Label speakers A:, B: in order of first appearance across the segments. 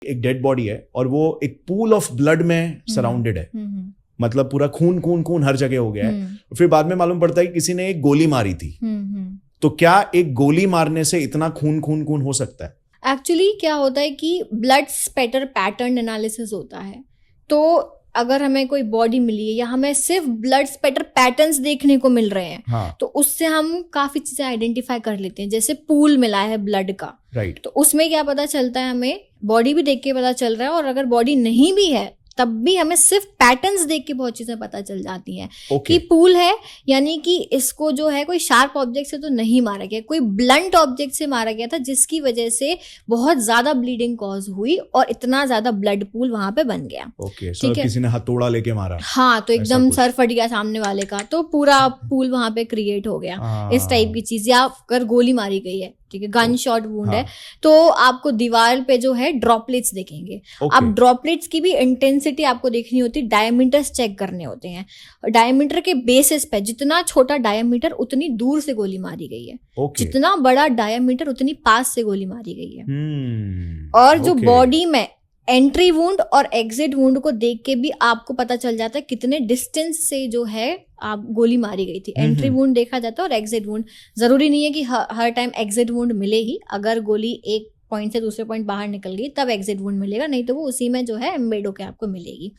A: एक dead body है और वो एक पूल ऑफ ब्लड में सराउंडेड है, मतलब पूरा खून खून खून हर जगह हो गया है। फिर बाद में मालूम पड़ता है कि किसी ने एक गोली मारी थी। तो क्या एक गोली मारने से इतना खून खून खून हो सकता है?
B: एक्चुअली क्या होता है कि ब्लड स्पैटर पैटर्न एनालिसिस होता है। तो अगर हमें कोई बॉडी मिली है या हमें सिर्फ ब्लड स्पैटर पैटर्न्स देखने को मिल रहे हैं,
A: हाँ।
B: तो उससे हम काफी चीजें आइडेंटिफाई कर लेते हैं। जैसे पूल मिला है ब्लड का,
A: राइट,
B: तो उसमें क्या पता चलता है, हमें बॉडी भी देख के पता चल रहा है, और अगर बॉडी नहीं भी है तब भी हमें सिर्फ पैटर्न्स देख के बहुत चीजें पता चल जाती हैं कि पूल है, यानी कि इसको जो है कोई शार्प ऑब्जेक्ट से तो नहीं मारा गया, कोई ब्लंट ऑब्जेक्ट से मारा गया था, जिसकी वजह से बहुत ज्यादा ब्लीडिंग कॉज हुई और इतना ज्यादा ब्लड पूल वहां पे बन गया।
A: ठीक है, किसी ने हथौड़ा लेके मारा,
B: हाँ, तो एकदम सर फट गया सामने वाले का, तो पूरा पूल वहां पे क्रिएट हो गया। इस टाइप की चीज, या अगर गोली मारी गई है, ठीक है, गन शॉट वुंड है, तो आपको दीवार पे जो है ड्रॉपलेट्स दिखेंगे। अब ड्रॉपलेट्स की भी इंटेंसिटी आपको देखनी होती है, डायमीटर्स चेक करने होते हैं। डायमीटर के बेसिस पे जितना छोटा डायमीटर उतनी दूर से गोली मारी गई है, जितना बड़ा डायमीटर उतनी पास से गोली मारी गई है। और जो बॉडी में एंट्री वुंड और एग्जिट वुंड को देख के भी आपको पता चल जाता है कितने डिस्टेंस से जो है आप गोली मारी गई थी। एंट्री वुंड देखा जाता है और एग्जिट वुंड, जरूरी नहीं है कि हर टाइम एग्जिट वुंड मिले ही। अगर गोली एक पॉइंट से दूसरे पॉइंट बाहर निकल गई तब एग्जिट वुंड मिलेगा, नहीं तो वो उसी में जो है एम्बेड होके आपको मिलेगी।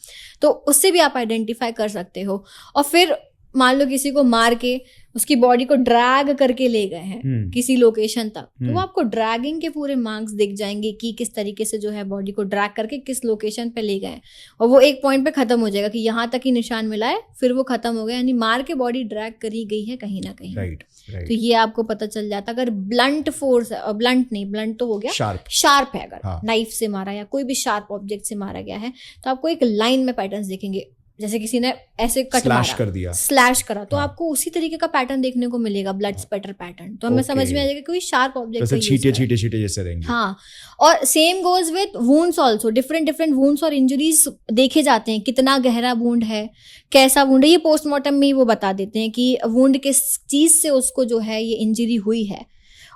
B: तो उससे भी आप आइडेंटिफाई कर सकते हो। और फिर मान लो किसी को मार के उसकी बॉडी को ड्रैग करके ले गए हैं किसी लोकेशन तक, तो वो आपको ड्रैगिंग के पूरे मार्क्स दिख जाएंगे कि किस तरीके से जो है बॉडी को ड्रैग करके किस लोकेशन पे ले गए। और वो एक पॉइंट पे खत्म हो जाएगा कि यहाँ तक ही निशान मिला है, फिर वो खत्म हो गया, यानी मार के बॉडी ड्रैग करी गई है कहीं ना कहीं।
A: राइट।
B: तो ये आपको पता चल जाता। अगर ब्लंट फोर्स, ब्लंट नहीं, ब्लंट तो हो गया, शार्प है, अगर नाइफ से मारा या कोई भी शार्प ऑब्जेक्ट से मारा गया है, तो आपको एक लाइन में पैटर्न्स दिखेंगे। जैसे किसी ने ऐसे कट मारा, कर दिया, स्लैश करा, तो आपको उसी तरीके का पैटर्न देखने को मिलेगा, ब्लड स्पैटर पैटर्न। तो हमें समझ में आ जाएगा कोई शार्प ऑब्जेक्ट
A: जैसे छींटे छींटे छींटे जैसे रहेंगे।
B: हाँ, और same goes with wounds also. Different different wounds और इंजरीज देखे जाते हैं, कितना गहरा वुंड है, कैसा वुंड है, ये पोस्टमार्टम में ही वो बता देते हैं कि वुंड किस चीज से उसको जो है ये इंजरी हुई है,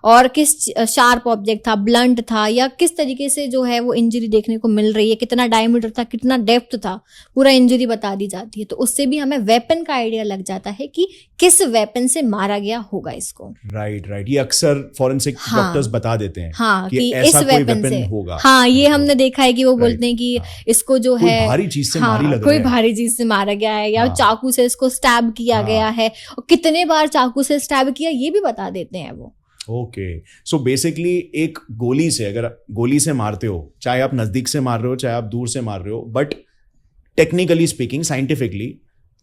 B: और किस शार्प ऑब्जेक्ट था, ब्लंट था, या किस तरीके से जो है वो इंजरी देखने को मिल रही है, कितना डायमीटर था, कितना डेप्थ था, पूरा इंजरी बता दी जाती है। तो उससे भी हमें वेपन का आइडिया लग जाता है कि किस वेपन से मारा गया होगा इसको।
A: राइट राइट, ये अक्सर फॉरेंसिक डॉक्टर्स बता देते हैं।
B: हाँ, कि इस वेपन से होगा। हाँ, ये हमने देखा है कि वो बोलते हैं कि इसको जो है
A: भारी चीज से मारी लग रहा है,
B: कोई भारी चीज से मारा गया है, या चाकू से इसको स्टैब किया गया है, और कितने बार चाकू से स्टैब किया ये भी बता देते हैं वो।
A: ओके, सो बेसिकली एक गोली से, अगर गोली से मारते हो, चाहे आप नजदीक से मार रहे हो चाहे आप दूर से मार रहे हो, बट टेक्निकली स्पीकिंग, साइंटिफिकली,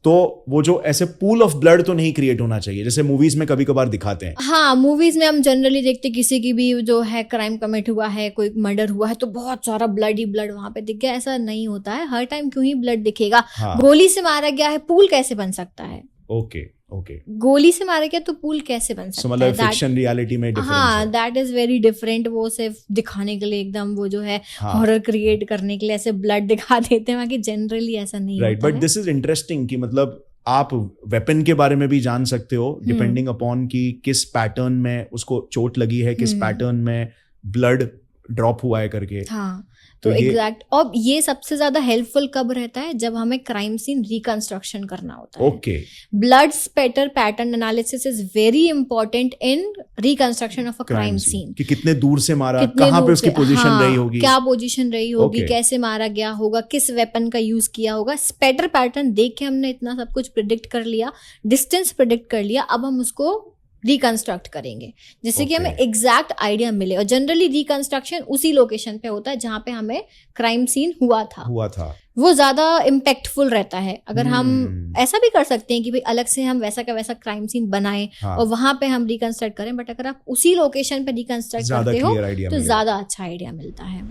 A: तो वो जो ऐसे पूल ऑफ ब्लड तो नहीं क्रिएट होना चाहिए जैसे मूवीज में कभी कभार दिखाते हैं।
B: हाँ, मूवीज में हम जनरली देखते किसी की भी जो है क्राइम कमिट हुआ है, कोई मर्डर हुआ है, तो बहुत सारा ब्लड ही ब्लड वहां पे दिख गया। ऐसा नहीं होता है, हर टाइम क्यों ही ब्लड दिखेगा। गोली से मारा गया है, पूल कैसे बन सकता है?
A: ओके,
B: गोली से मारा गया तो पूल कैसे बन सकता है?
A: मतलब फिक्शन रियलिटी में डिफरेंस है।
B: हाँ, दैट इज वेरी डिफरेंट। वो सिर्फ दिखाने के लिए, एकदम वो जो है हॉरर क्रिएट करने के लिए ऐसे ब्लड दिखा देते हैं, बाकी जनरली ऐसा नहीं होता है।
A: Right, but this is interesting कि मतलब आप वेपन के बारे में भी जान सकते हो डिपेंडिंग अपॉन कि किस पैटर्न में उसको चोट लगी है, किस पैटर्न में ब्लड ड्रॉप हुआ है करके।
B: हाँ, तो एग्जैक्ट। और ये सबसे ज्यादा हेल्पफुल कब रहता है? जब हमें क्राइम सीन रिकंस्ट्रक्शन करना होता है।
A: Okay,
B: blood spatter pattern analysis is very important in reconstruction of a crime scene.
A: कि कितने दूर से मारा, कहाँ पे उसकी पोजीशन रही होगी,
B: क्या पोजीशन रही होगी, कैसे मारा गया होगा, किस वेपन का यूज किया होगा। स्पैटर पैटर्न देख के हमने इतना सब कुछ प्रिडिक्ट कर लिया, डिस्टेंस प्रिडिक्ट कर लिया, अब हम उसको रिकंस्ट्रक्ट करेंगे जिससे कि हमें एग्जैक्ट आइडिया मिले। और जनरली रिकंस्ट्रक्शन उसी लोकेशन पे होता है जहां पे हमें क्राइम सीन हुआ था। वो ज्यादा इम्पैक्टफुल रहता है। अगर हम ऐसा भी कर सकते हैं कि भाई अलग से हम वैसा का वैसा क्राइम सीन बनाएं और वहां पे हम रिकंस्ट्रक्ट करें, बट अगर आप उसी लोकेशन पे रिकंस्ट्रक्ट करते हो तो ज्यादा अच्छा आइडिया मिलता है।